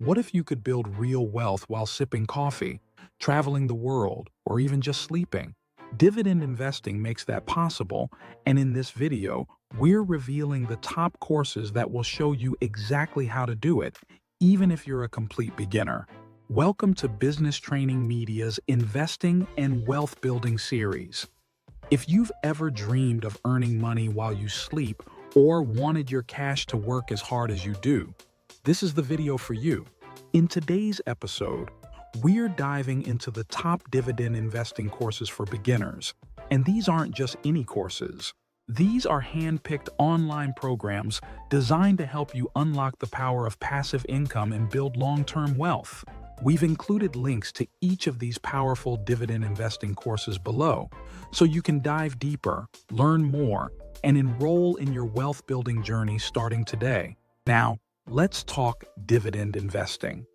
What if you could build real wealth while sipping coffee, traveling the world, or even just sleeping? Dividend investing makes that possible, and in this video, we're revealing the top courses that will show you exactly how to do it, even if you're a complete beginner. Welcome to Business Training Media's Investing and Wealth Building series. If you've ever dreamed of earning money while you sleep or wanted your cash to work as hard as you do, this is the video for you. In today's episode, we're diving into the top dividend investing courses for beginners. And these aren't just any courses. These are hand-picked online programs designed to help you unlock the power of passive income and build long-term wealth. We've included links to each of these powerful dividend investing courses below, so you can dive deeper, learn more, and enroll in your wealth-building journey starting today. Now, let's talk dividend investing.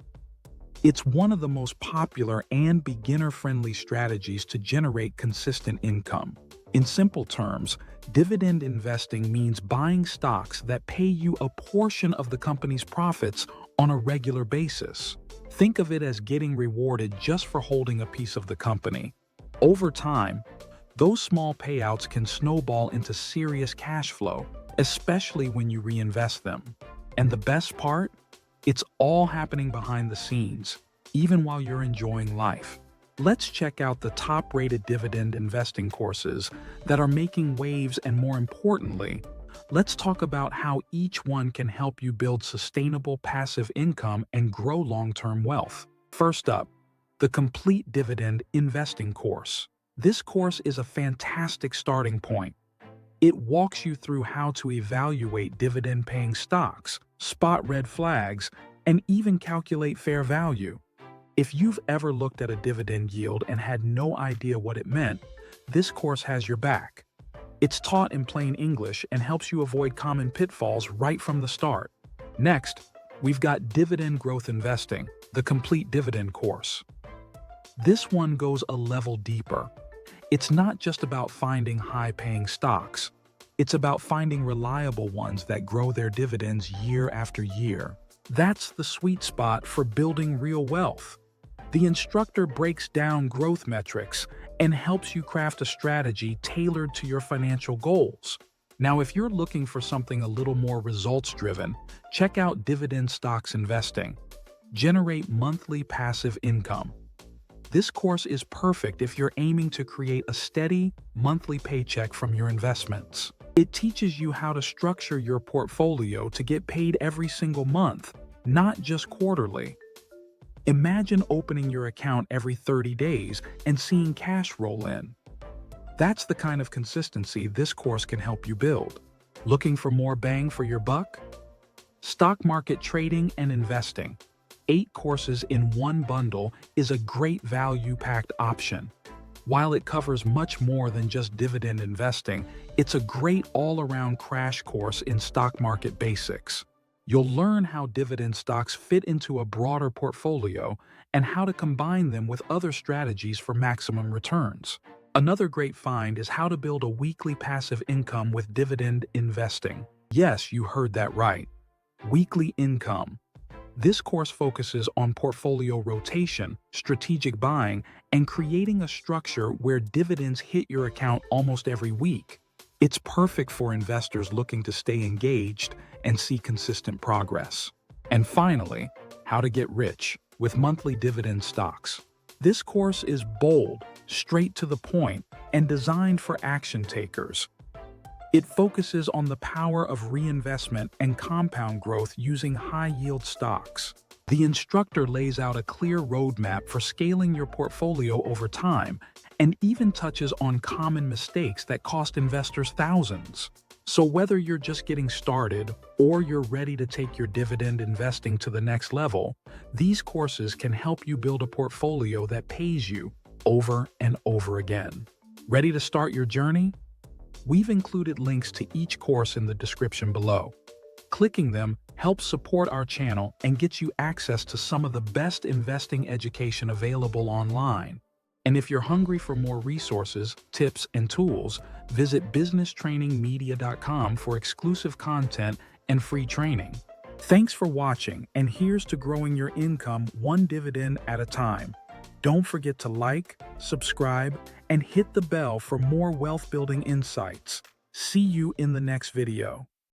It's one of the most popular and beginner-friendly strategies to generate consistent income. In simple terms, dividend investing means buying stocks that pay you a portion of the company's profits on a regular basis. Think of it as getting rewarded just for holding a piece of the company. Over time, those small payouts can snowball into serious cash flow, especially when you reinvest them. And the best part? It's all happening behind the scenes, even while you're enjoying life. Let's check out the top-rated dividend investing courses that are making waves, and more importantly, let's talk about how each one can help you build sustainable passive income and grow long-term wealth. First up, the Complete Dividend Investing course. This course is a fantastic starting point. It walks you through how to evaluate dividend-paying stocks, spot red flags, and even calculate fair value. If you've ever looked at a dividend yield and had no idea what it meant, this course has your back. It's taught in plain English and helps you avoid common pitfalls right from the start. Next, we've got Dividend Growth Investing, the Complete Dividend course. This one goes a level deeper. It's not just about finding high-paying stocks. It's about finding reliable ones that grow their dividends year after year. That's the sweet spot for building real wealth. The instructor breaks down growth metrics and helps you craft a strategy tailored to your financial goals. Now, if you're looking for something a little more results-driven, check out Dividend Stocks Investing. Generate monthly passive income. This course is perfect if you're aiming to create a steady, monthly paycheck from your investments. It teaches you how to structure your portfolio to get paid every single month, not just quarterly. Imagine opening your account every 30 days and seeing cash roll in. That's the kind of consistency this course can help you build. Looking for more bang for your buck? Stock market trading and investing. 8 courses in one bundle is a great value-packed option. While it covers much more than just dividend investing, it's a great all-around crash course in stock market basics. You'll learn how dividend stocks fit into a broader portfolio and how to combine them with other strategies for maximum returns. Another great find is how to build a weekly passive income with dividend investing. Yes, you heard that right. Weekly income. This course focuses on portfolio rotation, strategic buying, and creating a structure where dividends hit your account almost every week. It's perfect for investors looking to stay engaged and see consistent progress. And finally, how to get rich with monthly dividend stocks. This course is bold, straight to the point, and designed for action takers. It focuses on the power of reinvestment and compound growth using high-yield stocks. The instructor lays out a clear roadmap for scaling your portfolio over time and even touches on common mistakes that cost investors thousands. So whether you're just getting started or you're ready to take your dividend investing to the next level, these courses can help you build a portfolio that pays you over and over again. Ready to start your journey? We've included links to each course in the description below. Clicking them helps support our channel and gets you access to some of the best investing education available online. And if you're hungry for more resources, tips, and tools, visit businesstrainingmedia.com for exclusive content and free training. Thanks for watching, and here's to growing your income one dividend at a time. Don't forget to like, subscribe, and hit the bell for more wealth building insights. See you in the next video.